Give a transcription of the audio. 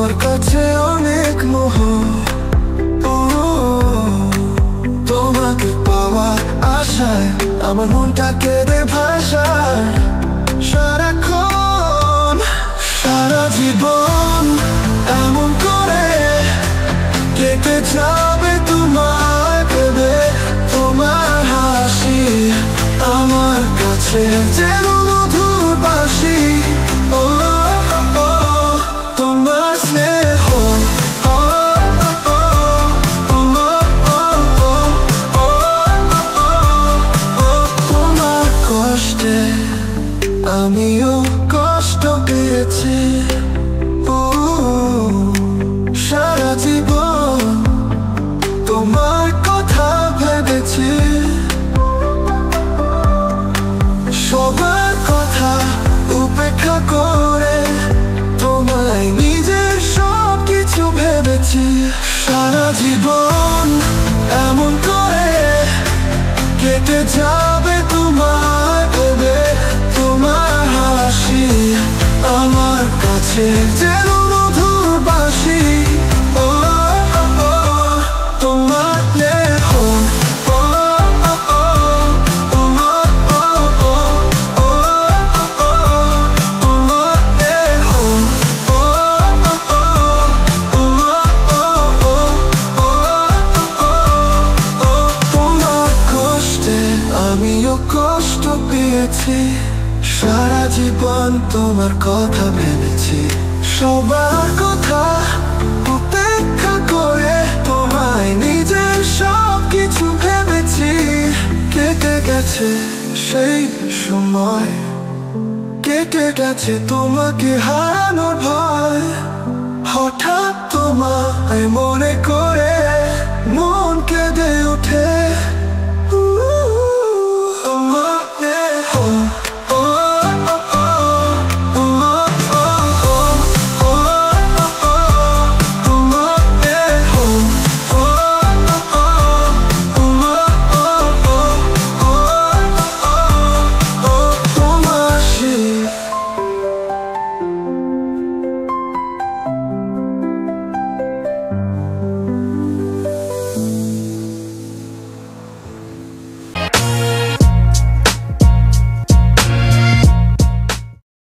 আমার কাছে অনেক মোহ। তোমাকে পাওয়ার আশায় আমার মনটা কেঁদে ভাষায় সারাক্ষণ। সারা জীবন এমন করে কেটে যাবে তোমায় ভেবে। তোমার হাসি আমার কাছে যেন মধুর বাঁশি। ও তোমার স্নেহ, তোমার কষ্টে আমিও কষ্ট পেয়েছি। সারা জীবন তোমার কথা ভেবেছি। সবার কথা উপেক্ষা করে তোমায় নিজের সব কিছু ভেবেছি। সারা জীবন এমন করে কেটে যাবে তোমায় ভেবে। তোমার হাসি আমার কাছে যেন মধুর বাঁশি। ও তোমার স্নেহ, আমিও কষ্ট পেয়েছি। সারা জীবন তোমার কথা ভেবেছি। সবার কথা উপেক্ষা করে তোমায় নিজের সব কিছু ভেবেছি। কেটে গেছে সেই সময়, কেটে গেছে তোমাকে হারানোর ভয়। হঠাৎ তোমায় মনে করে